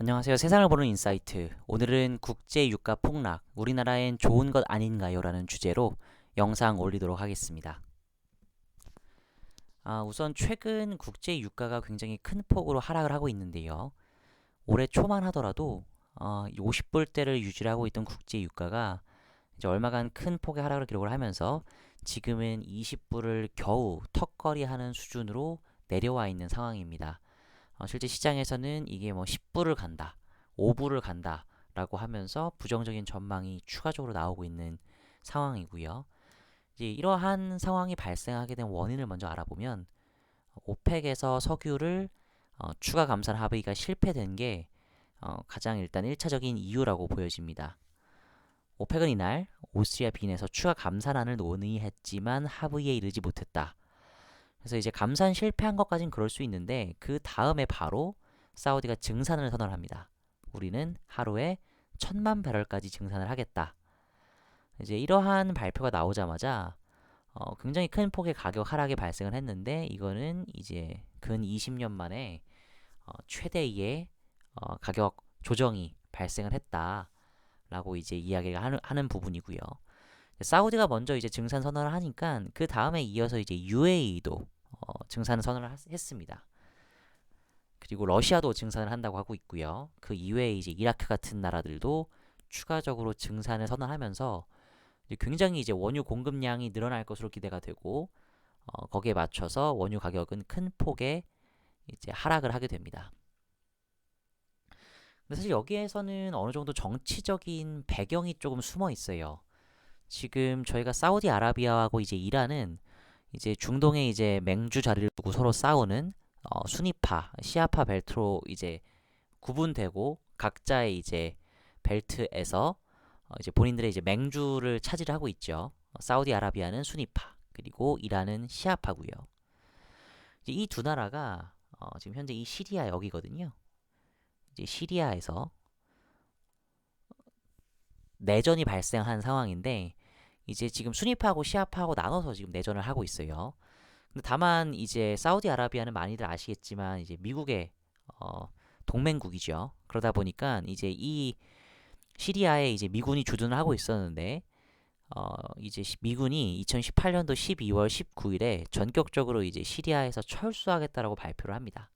안녕하세요. 세상을 보는 인사이트. 오늘은 국제 유가 폭락, 우리나라엔 좋은 것 아닌가요? 라는 주제로 영상 올리도록 하겠습니다. 우선 최근 국제 유가가 굉장히 큰 폭으로 하락을 하고 있는데요. 올해 초만 하더라도 50불대를 유지하고 있던 국제 유가가 이제 얼마간 큰 폭의 하락을 기록을 하면서 지금은 20불을 겨우 턱걸이하는 수준으로 내려와 있는 상황입니다. 실제 시장에서는 이게 뭐 10불을 간다, 5불을 간다 라고 하면서 부정적인 전망이 추가적으로 나오고 있는 상황이고요. 이제 이러한 상황이 발생하게 된 원인을 먼저 알아보면 오펙에서 석유를 추가 감산 합의가 실패된 게 가장 일단 1차적인 이유라고 보여집니다. 오펙은 이날 오스트리아 빈에서 추가 감산안을 논의했지만 합의에 이르지 못했다. 그래서 이제 감산 실패한 것까진 그럴 수 있는데 그 다음에 바로 사우디가 증산을 선언합니다. 우리는 하루에 1000만 배럴까지 증산을 하겠다. 이제 이러한 발표가 나오자마자 굉장히 큰 폭의 가격 하락이 발생을 했는데 이거는 이제 근 20년 만에 최대의 가격 조정이 발생을 했다라고 이제 이야기가 하는 부분이고요. 사우디가 먼저 이제 증산 선언을 하니까 그 다음에 이어서 이제 UAE도 증산 선언을 했습니다. 그리고 러시아도 증산을 한다고 하고 있고요. 그 이외에 이제 이라크 같은 나라들도 추가적으로 증산을 선언하면서 이제 굉장히 이제 원유 공급량이 늘어날 것으로 기대가 되고 거기에 맞춰서 원유 가격은 큰 폭의 이제 하락을 하게 됩니다. 근데 사실 여기에서는 어느 정도 정치적인 배경이 조금 숨어 있어요. 지금 저희가 사우디아라비아하고 이제 이란은 이제 중동에 이제 맹주 자리를 두고 서로 싸우는 수니파, 시아파 벨트로 이제 구분되고 각자의 이제 벨트에서 이제 본인들의 이제 맹주를 차지하고 있죠. 사우디아라비아는 수니파, 그리고 이란은 시아파고요. 이 두 나라가 지금 현재 이 시리아 여기거든요. 이제 시리아에서 내전이 발생한 상황인데 이제 지금 수니파하고 시아파하고 나눠서 지금 내전을 하고 있어요. 근데 다만 이제 사우디아라비아는 많이들 아시겠지만 이제 미국의 동맹국이죠. 그러다 보니까 이제 이 시리아에 이제 미군이 주둔을 하고 있었는데 이제 미군이 2018년도 12월 19일에 전격적으로 이제 시리아에서 철수하겠다라고 발표를 합니다.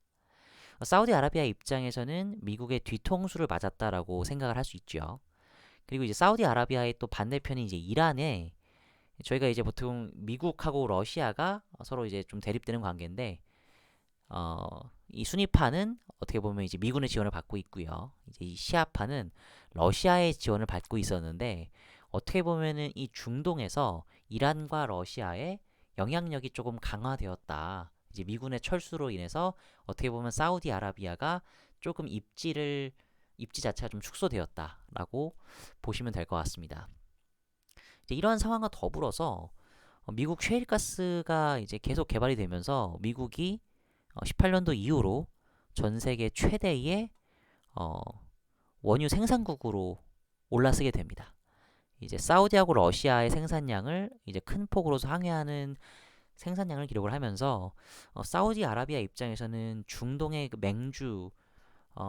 사우디아라비아 입장에서는 미국의 뒤통수를 맞았다라고 생각을 할 수 있죠. 그리고 이제 사우디아라비아의 또 반대편인 이제 이란에 저희가 이제 보통 미국하고 러시아가 서로 이제 좀 대립되는 관계인데 이 순위파는 어떻게 보면 이제 미군의 지원을 받고 있고요. 이제 이 시아파는 러시아의 지원을 받고 있었는데 어떻게 보면은 이 중동에서 이란과 러시아의 영향력이 조금 강화되었다. 이제 미군의 철수로 인해서 어떻게 보면 사우디아라비아가 조금 입지 자체가 좀 축소되었다라고 보시면 될 것 같습니다. 이제 이러한 상황과 더불어서 미국 셰일가스가 이제 계속 개발이 되면서 미국이 18년도 이후로 전 세계 최대의 어, 원유 생산국으로 올라서게 됩니다. 이제 사우디하고 러시아의 생산량을 이제 큰 폭으로 상회하는 생산량을 기록을 하면서 사우디아라비아 입장에서는 중동의 그 맹주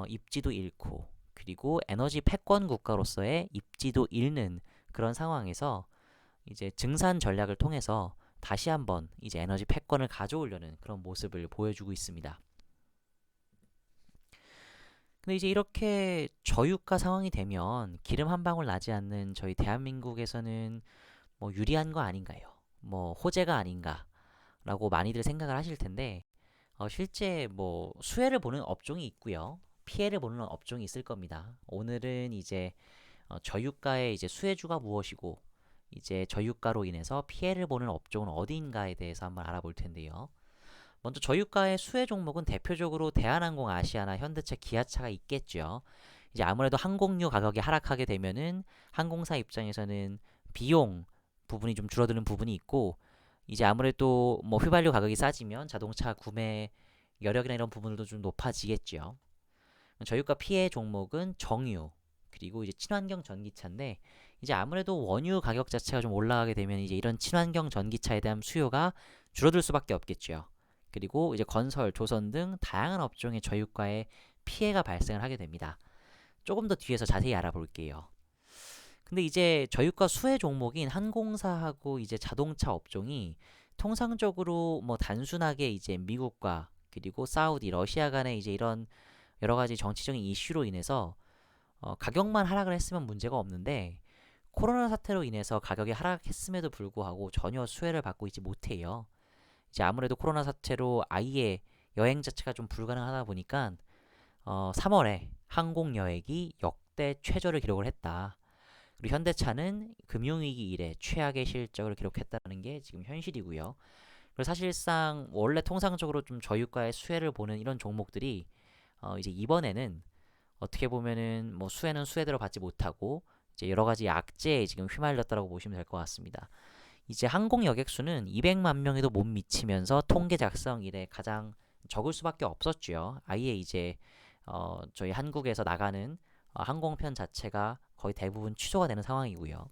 입지도 잃고 그리고 에너지 패권 국가로서의 입지도 잃는 그런 상황에서 이제 증산 전략을 통해서 다시 한번 이제 에너지 패권을 가져오려는 그런 모습을 보여주고 있습니다. 근데 이제 이렇게 저유가 상황이 되면 기름 한 방울 나지 않는 저희 대한민국에서는 뭐 유리한 거 아닌가요? 뭐 호재가 아닌가라고 많이들 생각을 하실 텐데 실제 뭐 수혜를 보는 업종이 있고요. 피해를 보는 업종이 있을 겁니다. 오늘은 이제 저유가의 이제 수혜주가 무엇이고 이제 저유가로 인해서 피해를 보는 업종은 어디인가에 대해서 한번 알아볼 텐데요. 먼저 저유가의 수혜 종목은 대표적으로 대한항공, 아시아나, 현대차, 기아차가 있겠죠. 이제 아무래도 항공유 가격이 하락하게 되면은 항공사 입장에서는 비용 부분이 좀 줄어드는 부분이 있고 이제 아무래도 뭐 휘발유 가격이 싸지면 자동차 구매 여력이나 이런 부분들도 좀 높아지겠죠. 저유가 피해 종목은 정유 그리고 이제 친환경 전기차인데 이제 아무래도 원유 가격 자체가 좀 올라가게 되면 이제 이런 친환경 전기차에 대한 수요가 줄어들 수밖에 없겠죠. 그리고 이제 건설, 조선 등 다양한 업종의 저유가의 피해가 발생을 하게 됩니다. 조금 더 뒤에서 자세히 알아볼게요. 근데 이제 저유가 수혜 종목인 항공사하고 이제 자동차 업종이 통상적으로 뭐 단순하게 이제 미국과 그리고 사우디, 러시아 간의 이제 이런 여러 가지 정치적인 이슈로 인해서 가격만 하락을 했으면 문제가 없는데 코로나 사태로 인해서 가격이 하락했음에도 불구하고 전혀 수혜를 받고 있지 못해요. 이제 아무래도 코로나 사태로 아예 여행 자체가 좀 불가능하다 보니까 3월에 항공 여행이 역대 최저를 기록을 했다. 그리고 현대차는 금융위기 이래 최악의 실적을 기록했다는 게 지금 현실이고요. 그리고 사실상 원래 통상적으로 좀 저유가의 수혜를 보는 이런 종목들이 이제 이번에는 어떻게 보면은 뭐 수혜는 수혜대로 받지 못하고 이제 여러 가지 악재에 지금 휘말렸다고 보시면 될 것 같습니다. 이제 항공 여객수는 200만 명에도 못 미치면서 통계 작성 이래 가장 적을 수밖에 없었죠. 아예 이제 저희 한국에서 나가는 항공편 자체가 거의 대부분 취소가 되는 상황이고요.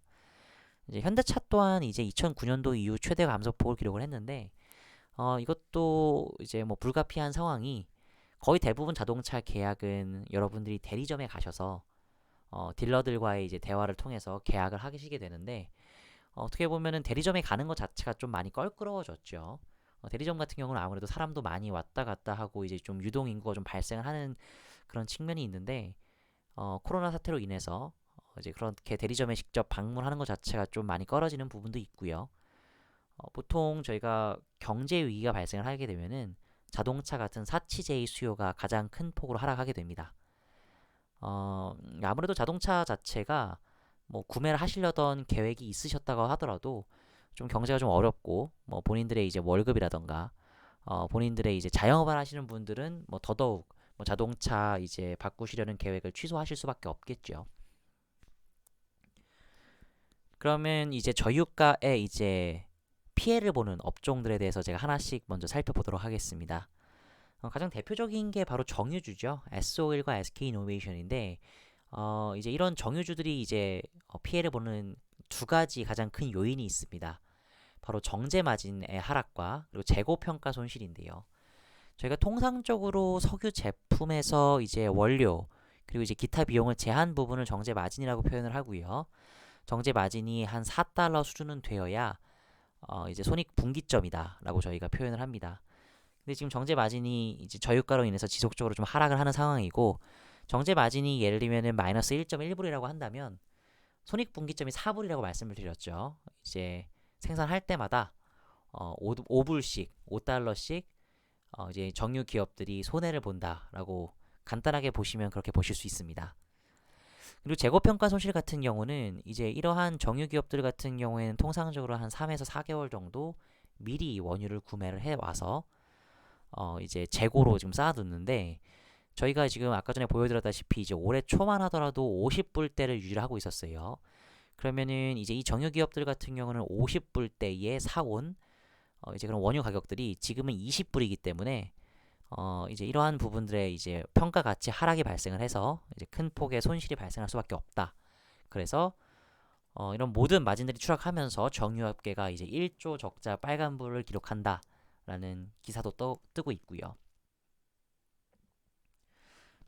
이제 현대차 또한 이제 2009년도 이후 최대 감소폭을 기록을 했는데 이것도 이제 뭐 불가피한 상황이 거의 대부분 자동차 계약은 여러분들이 대리점에 가셔서 딜러들과의 이제 대화를 통해서 계약을 하시게 되는데 어떻게 보면은 대리점에 가는 것 자체가 좀 많이 껄끄러워졌죠. 대리점 같은 경우는 아무래도 사람도 많이 왔다 갔다 하고 이제 좀 유동 인구가 좀 발생을 하는 그런 측면이 있는데 코로나 사태로 인해서 이제 그렇게 대리점에 직접 방문하는 것 자체가 좀 많이 꺼려지는 부분도 있고요. 보통 저희가 경제 위기가 발생을 하게 되면은 자동차 같은 사치제의 수요가 가장 큰 폭으로 하락하게 됩니다. 아무래도 자동차 자체가 뭐 구매를 하시려던 계획이 있으셨다고 하더라도 좀 경제가 좀 어렵고 뭐 본인들의 이제 월급이라던가 본인들의 이제 자영업을 하시는 분들은 뭐 더더욱 뭐 자동차 이제 바꾸시려는 계획을 취소하실 수밖에 없겠죠. 그러면 이제 저유가에 이제 피해를 보는 업종들에 대해서 제가 하나씩 먼저 살펴보도록 하겠습니다. 가장 대표적인 게 바로 정유주죠. S-Oil과 SK이노베이션인데 이제 이런 정유주들이 이제 피해를 보는 두 가지 가장 큰 요인이 있습니다. 바로 정제 마진의 하락과 그리고 재고 평가 손실인데요. 저희가 통상적으로 석유 제품에서 이제 원료 그리고 이제 기타 비용을 제한 부분을 정제 마진이라고 표현을 하고요. 정제 마진이 한 4달러 수준은 되어야 이제 손익 분기점이다라고 저희가 표현을 합니다. 근데 지금 정제 마진이 이제 저유가로 인해서 지속적으로 좀 하락을 하는 상황이고 정제 마진이 예를 들면은 마이너스 1.1불이라고 한다면 손익 분기점이 4불이라고 말씀을 드렸죠. 이제 생산할 때마다 5불씩, 5달러씩 이제 정유 기업들이 손해를 본다라고 간단하게 보시면 그렇게 보실 수 있습니다. 그리고 재고평가 손실 같은 경우는 이제 이러한 정유 기업들 같은 경우에는 통상적으로 한 3에서 4개월 정도 미리 원유를 구매를 해 와서 이제 재고로 지금 쌓아두는데 저희가 지금 아까 전에 보여드렸다시피 이제 올해 초만 하더라도 50불대를 유지를 하고 있었어요. 그러면은 이제 이 정유 기업들 같은 경우는 50불대에 사온 이제 그런 원유 가격들이 지금은 20불이기 때문에 이제 이러한 부분들의 이제 평가 가치 하락이 발생을 해서 이제 큰 폭의 손실이 발생할 수밖에 없다. 그래서 이런 모든 마진들이 추락하면서 정유업계가 이제 1조 적자 빨간불을 기록한다라는 기사도 뜨고 있고요.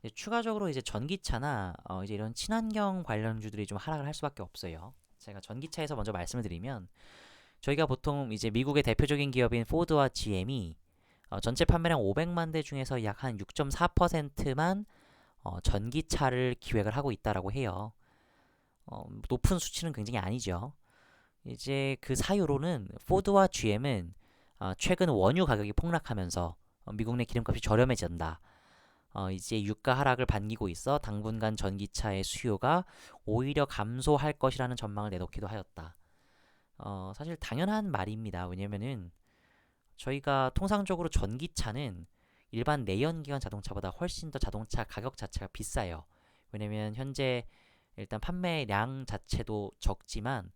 이제 추가적으로 이제 전기차나 이제 이런 친환경 관련주들이 좀 하락을 할 수밖에 없어요. 제가 전기차에서 먼저 말씀을 드리면 저희가 보통 이제 미국의 대표적인 기업인 포드와 GM이 전체 판매량 500만 대 중에서 약 한 6.4%만 전기차를 기획을 하고 있다라고 해요. 높은 수치는 굉장히 아니죠. 이제 그 사유로는 포드와 GM은 최근 원유 가격이 폭락하면서 미국 내 기름값이 저렴해진다. 이제 유가 하락을 반기고 있어 당분간 전기차의 수요가 오히려 감소할 것이라는 전망을 내놓기도 하였다. 사실 당연한 말입니다. 왜냐면은 저희가 통상적으로 전기차는 일반 내연기관 자동차보다 훨씬 더 자동차 가격 자체가 비싸요. 왜냐면 현재 일단 판매량 자체도 적지만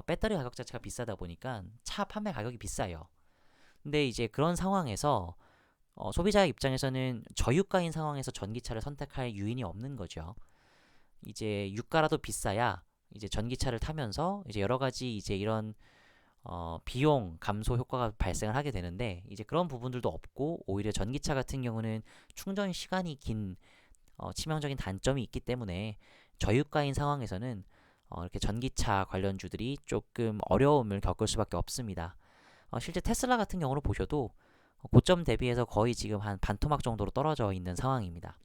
배터리 가격 자체가 비싸다 보니까 차 판매 가격이 비싸요. 근데 이제 그런 상황에서 소비자 입장에서는 저유가인 상황에서 전기차를 선택할 유인이 없는 거죠. 이제 유가라도 비싸야 이제 전기차를 타면서 이제 여러 가지 이제 이런 비용 감소 효과가 발생을 하게 되는데 이제 그런 부분들도 없고 오히려 전기차 같은 경우는 충전 시간이 긴 치명적인 단점이 있기 때문에 저유가인 상황에서는 이렇게 전기차 관련주들이 조금 어려움을 겪을 수밖에 없습니다. 실제 테슬라 같은 경우를 보셔도 고점 대비해서 거의 지금 한 반토막 정도로 떨어져 있는 상황입니다.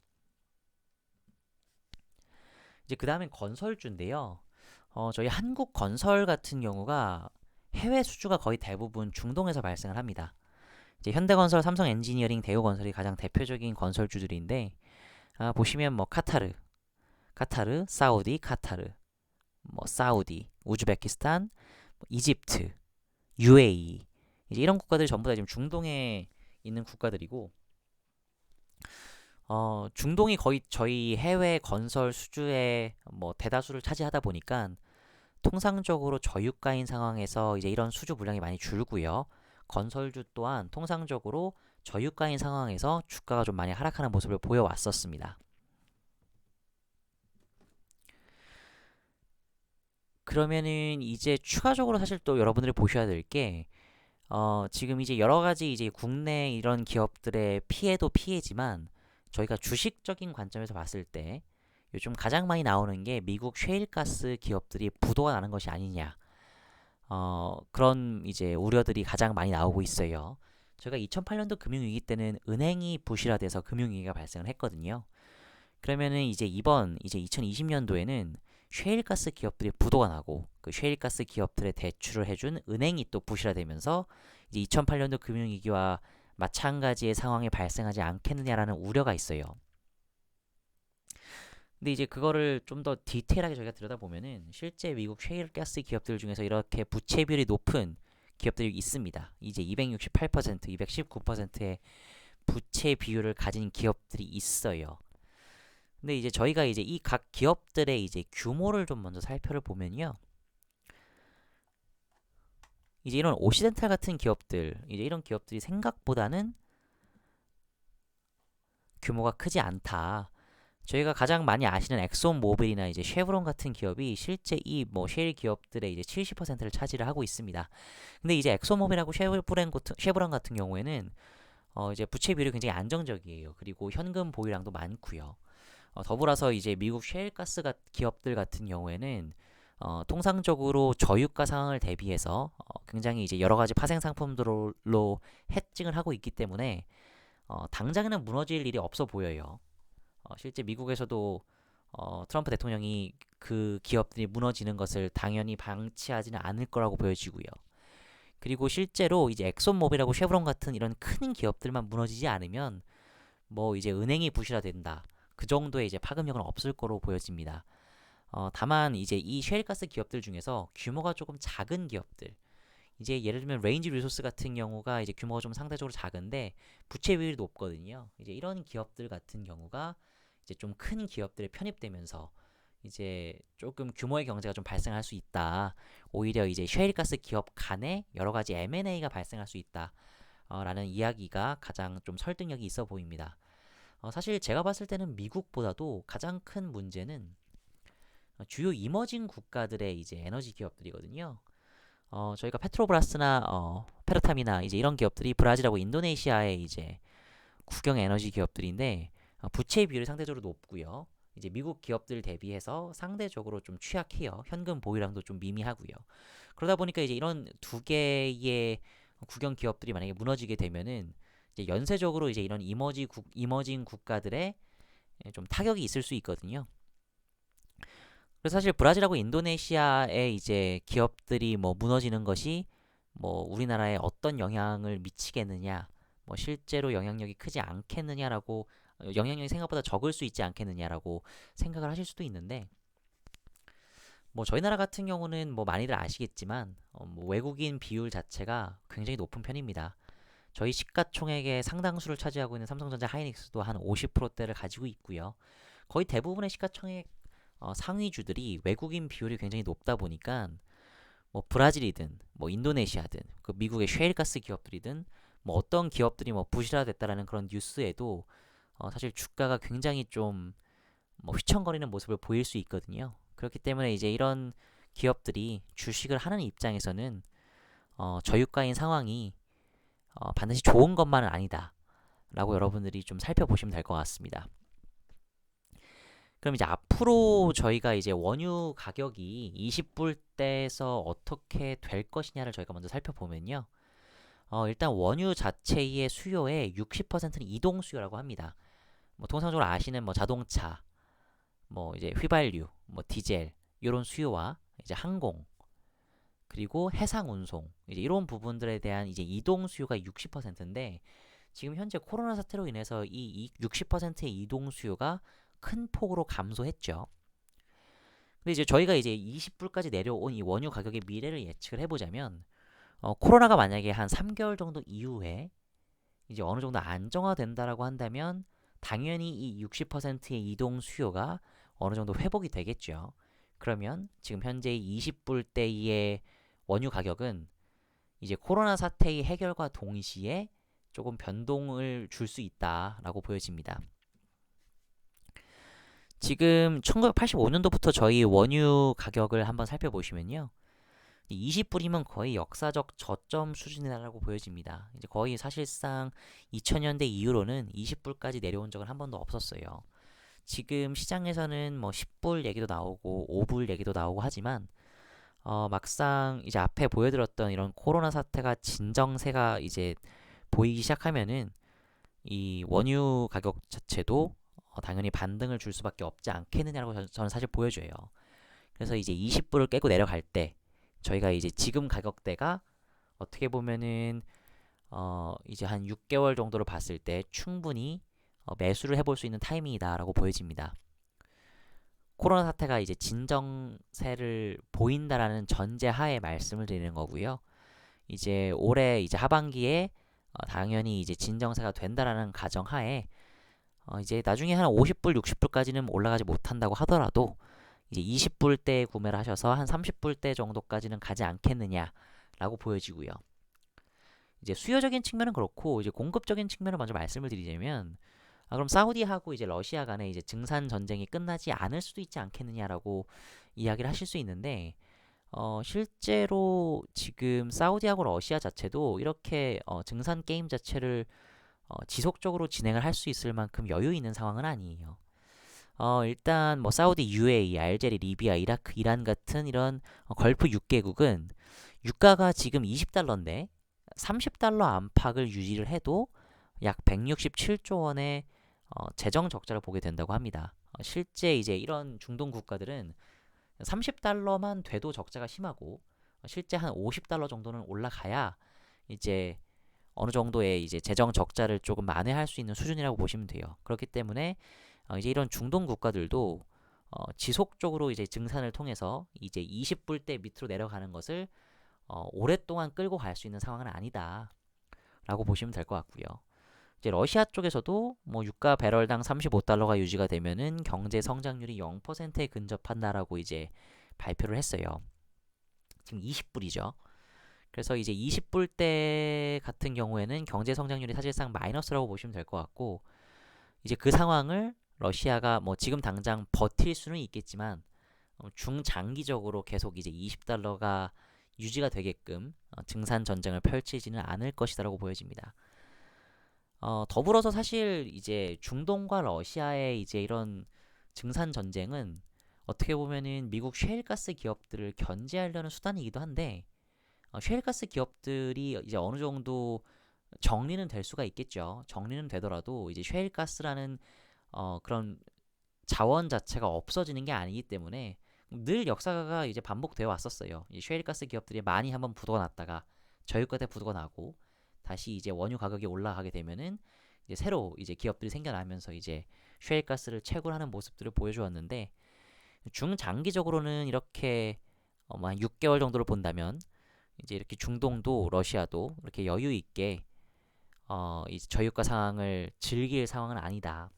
이제 그 다음엔 건설주인데요. 저희 한국 건설 같은 경우가 해외 수주가 거의 대부분 중동에서 발생을 합니다. 이제 현대건설, 삼성엔지니어링, 대우건설이 가장 대표적인 건설주들인데 보시면 뭐 카타르, 사우디, 카타르, 뭐 사우디, 우즈베키스탄, 이집트, UAE 이제 이런 국가들이 전부 다 지금 중동에 있는 국가들이고 중동이 거의 저희 해외 건설 수주의 뭐 대다수를 차지하다 보니까 통상적으로 저유가인 상황에서 이제 이런 수주 물량이 많이 줄고요. 건설주 또한 통상적으로 저유가인 상황에서 주가가 좀 많이 하락하는 모습을 보여왔었습니다. 그러면은 이제 추가적으로 사실 또 여러분들이 보셔야 될 게 지금 이제 여러 가지 이제 국내 이런 기업들의 피해도 피해지만 저희가 주식적인 관점에서 봤을 때 요즘 가장 많이 나오는 게 미국 셰일가스 기업들이 부도가 나는 것이 아니냐. 그런 이제 우려들이 가장 많이 나오고 있어요. 저희가 2008년도 금융위기 때는 은행이 부실화돼서 금융위기가 발생을 했거든요. 그러면은 이제 이번 이제 2020년도에는 셰일가스 기업들이 부도가 나고 그 셰일가스 기업들의 대출을 해준 은행이 또 부실화되면서 이제 2008년도 금융위기와 마찬가지의 상황이 발생하지 않겠느냐라는 우려가 있어요. 근데 이제 그거를 좀 더 디테일하게 저희가 들여다보면은 실제 미국 셰일가스 기업들 중에서 이렇게 부채 비율이 높은 기업들이 있습니다. 이제 268%, 219%의 부채 비율을 가진 기업들이 있어요. 근데 이제 저희가 이제 이 각 기업들의 이제 규모를 좀 먼저 살펴를 보면요. 이제 이런 오시덴탈 같은 기업들, 이제 이런 기업들이 생각보다는 규모가 크지 않다. 저희가 가장 많이 아시는 엑손 모빌이나 이제 쉐브론 같은 기업이 실제 이 뭐 셰일 기업들의 이제 70%를 차지를 하고 있습니다. 근데 이제 엑손 모빌하고 쉐브론 같은 경우에는 이제 부채 비율이 굉장히 안정적이에요. 그리고 현금 보유량도 많고요. 더불어서 이제 미국 셰일가스 기업들 같은 경우에는 통상적으로 저유가 상황을 대비해서 굉장히 이제 여러 가지 파생 상품들로 해칭을 하고 있기 때문에 당장에는 무너질 일이 없어 보여요. 실제 미국에서도 트럼프 대통령이 그 기업들이 무너지는 것을 당연히 방치하지는 않을 거라고 보여지고요. 그리고 실제로 이제 엑손모빌하고 쉐브론 같은 이런 큰 기업들만 무너지지 않으면 뭐 이제 은행이 부실화된다. 그 정도의 이제 파급력은 없을 거로 보여집니다. 다만 이제 이 셰일가스 기업들 중에서 규모가 조금 작은 기업들, 이제 예를 들면 레인지 리소스 같은 경우가 이제 규모가 좀 상대적으로 작은데 부채 비율이 높거든요. 이제 이런 기업들 같은 경우가 이제 좀 큰 기업들에 편입되면서 이제 조금 규모의 경제가 좀 발생할 수 있다. 오히려 이제 셰일가스 기업 간에 여러 가지 M&A가 발생할 수 있다. 라는 이야기가 가장 좀 설득력이 있어 보입니다. 사실 제가 봤을 때는 미국보다도 가장 큰 문제는 주요 이머징 국가들의 이제 에너지 기업들이거든요. 저희가 페트로브라스나 페르탐이나 이제 이런 기업들이 브라질하고 인도네시아의 이제 국영 에너지 기업들인데 부채 비율이 상대적으로 높고요. 이제 미국 기업들 대비해서 상대적으로 좀 취약해요. 현금 보유량도 좀 미미하고요. 그러다 보니까 이제 이런 두 개의 국영 기업들이 만약에 무너지게 되면은 이제 연쇄적으로 이제 이런 이머징 국가들의 좀 타격이 있을 수 있거든요. 그래서 사실 브라질하고 인도네시아의 이제 기업들이 뭐 무너지는 것이 뭐 우리나라에 어떤 영향을 미치겠느냐, 뭐 실제로 영향력이 크지 않겠느냐라고 영향력이 생각보다 적을 수 있지 않겠느냐라고 생각을 하실 수도 있는데 뭐 저희 나라 같은 경우는 뭐 많이들 아시겠지만 뭐 외국인 비율 자체가 굉장히 높은 편입니다. 저희 시가총액의 상당수를 차지하고 있는 삼성전자 하이닉스도 한 50%대를 가지고 있고요. 거의 대부분의 시가총액 상위주들이 외국인 비율이 굉장히 높다 보니까 뭐 브라질이든 뭐 인도네시아든 그 미국의 셰일가스 기업들이든 뭐 어떤 기업들이 뭐 부실화됐다라는 그런 뉴스에도 사실 주가가 굉장히 좀 뭐 휘청거리는 모습을 보일 수 있거든요. 그렇기 때문에 이제 이런 기업들이 주식을 하는 입장에서는 저유가인 상황이 반드시 좋은 것만은 아니다. 라고 여러분들이 좀 살펴보시면 될 것 같습니다. 그럼 이제 앞으로 저희가 이제 원유 가격이 20불대에서 어떻게 될 것이냐를 저희가 먼저 살펴보면요. 일단 원유 자체의 수요의 60%는 이동 수요라고 합니다. 뭐 통상적으로 아시는 뭐 자동차, 뭐 이제 휘발유, 뭐 디젤 이런 수요와 이제 항공 그리고 해상 운송 이제 이런 부분들에 대한 이제 이동 수요가 60%인데 지금 현재 코로나 사태로 인해서 이 60%의 이동 수요가 큰 폭으로 감소했죠. 근데 이제 저희가 이제 20불까지 내려온 이 원유 가격의 미래를 예측을 해보자면 코로나가 만약에 한 3개월 정도 이후에 이제 어느 정도 안정화된다라고 한다면 당연히 이 60%의 이동 수요가 어느 정도 회복이 되겠죠. 그러면 지금 현재 20불대의 원유 가격은 이제 코로나 사태의 해결과 동시에 조금 변동을 줄 수 있다라고 보여집니다. 지금 1985년도부터 저희 원유 가격을 한번 살펴보시면요. 20불이면 거의 역사적 저점 수준이라고 보여집니다. 이제 거의 사실상 2000년대 이후로는 20불까지 내려온 적은 한 번도 없었어요. 지금 시장에서는 뭐 10불 얘기도 나오고 5불 얘기도 나오고 하지만 막상 이제 앞에 보여드렸던 이런 코로나 사태가 진정세가 이제 보이기 시작하면은 이 원유 가격 자체도 당연히 반등을 줄 수밖에 없지 않겠느냐고 저는 사실 보여줘요. 그래서 이제 20불을 깨고 내려갈 때 저희가 이제 지금 가격대가 어떻게 보면은 이제 한 6개월 정도를 봤을 때 충분히 매수를 해볼 수 있는 타이밍이다라고 보여집니다. 코로나 사태가 이제 진정세를 보인다라는 전제하에 말씀을 드리는 거고요. 이제 올해 이제 하반기에 당연히 이제 진정세가 된다라는 가정하에 이제 나중에 한 50불, 60불까지는 올라가지 못한다고 하더라도 이제 20불대 구매를 하셔서 한 30불대 정도까지는 가지 않겠느냐라고 보여지고요. 이제 수요적인 측면은 그렇고 이제 공급적인 측면을 먼저 말씀을 드리자면 그럼 사우디하고 이제 러시아 간에 이제 증산 전쟁이 끝나지 않을 수도 있지 않겠느냐라고 이야기를 하실 수 있는데 실제로 지금 사우디하고 러시아 자체도 이렇게 증산 게임 자체를 지속적으로 진행을 할 수 있을 만큼 여유 있는 상황은 아니에요. 일단 뭐 사우디, UAE, 알제리, 리비아, 이라크, 이란 같은 이런 걸프 6개국은 유가가 지금 20달러인데 30달러 안팎을 유지를 해도 약 167조 원의 재정 적자를 보게 된다고 합니다. 실제 이제 이런 중동 국가들은 30달러만 돼도 적자가 심하고 실제 한 50달러 정도는 올라가야 이제 어느 정도의 이제 재정 적자를 조금 만회할 수 있는 수준이라고 보시면 돼요. 그렇기 때문에 이제 이런 중동 국가들도 지속적으로 이제 증산을 통해서 이제 20불대 밑으로 내려가는 것을 오랫동안 끌고 갈 수 있는 상황은 아니다라고 보시면 될 것 같고요. 이제 러시아 쪽에서도 뭐 유가 배럴당 35달러가 유지가 되면은 경제 성장률이 0%에 근접한다라고 이제 발표를 했어요. 지금 20불이죠. 그래서 이제 20불대 같은 경우에는 경제 성장률이 사실상 마이너스라고 보시면 될 것 같고 이제 그 상황을 러시아가 뭐 지금 당장 버틸 수는 있겠지만 중장기적으로 계속 이제 20달러가 유지가 되게끔 증산 전쟁을 펼치지는 않을 것이다라고 보여집니다. 더불어서 사실 이제 중동과 러시아의 이제 이런 증산 전쟁은 어떻게 보면은 미국 셰일가스 기업들을 견제하려는 수단이기도 한데 셰일가스 기업들이 이제 어느 정도 정리는 될 수가 있겠죠. 정리는 되더라도 이제 셰일가스라는 그런 자원 자체가 없어지는 게 아니기 때문에 늘 역사가 이제 반복되어 왔었어요. 이 셰일가스 기업들이 많이 한번 부도났다가 저유가 때 부도나고 다시 이제 원유 가격이 올라가게 되면은 이제 새로 이제 기업들이 생겨나면서 이제 셰일가스를 채굴하는 모습들을 보여주었는데 중장기적으로는 이렇게 한 6개월 정도를 본다면 이제 이렇게 중동도 러시아도 이렇게 여유 있게 이제 저유가 상황을 즐길 상황은 아니다.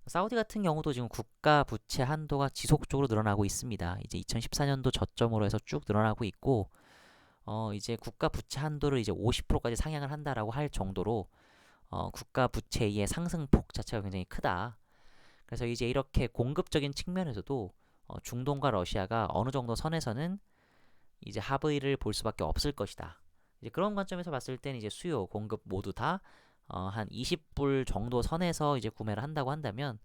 사우디 같은 경우도 지금 국가 부채 한도가 지속적으로 늘어나고 있습니다. 이제 2014년도 저점으로 해서 쭉 늘어나고 있고 이제 국가 부채 한도를 이제 50%까지 상향을 한다라고 할 정도로 국가 부채의 상승폭 자체가 굉장히 크다. 그래서 이제 이렇게 공급적인 측면에서도 중동과 러시아가 어느 정도 선에서는 이제 합의를 볼 수밖에 없을 것이다. 이제 그런 관점에서 봤을 때는 이제 수요, 공급 모두 다 한 20불 정도 선에서 이제 구매를 한다고 한다면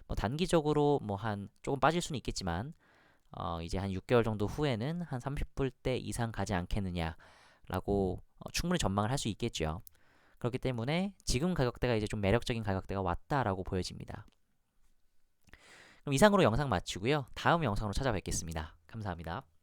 뭐 단기적으로 뭐 한 조금 빠질 수는 있겠지만 이제 한 6개월 정도 후에는 한 30불대 이상 가지 않겠느냐라고 충분히 전망을 할 수 있겠죠. 그렇기 때문에 지금 가격대가 이제 좀 매력적인 가격대가 왔다라고 보여집니다. 그럼 이상으로 영상 마치고요. 다음 영상으로 찾아뵙겠습니다. 감사합니다.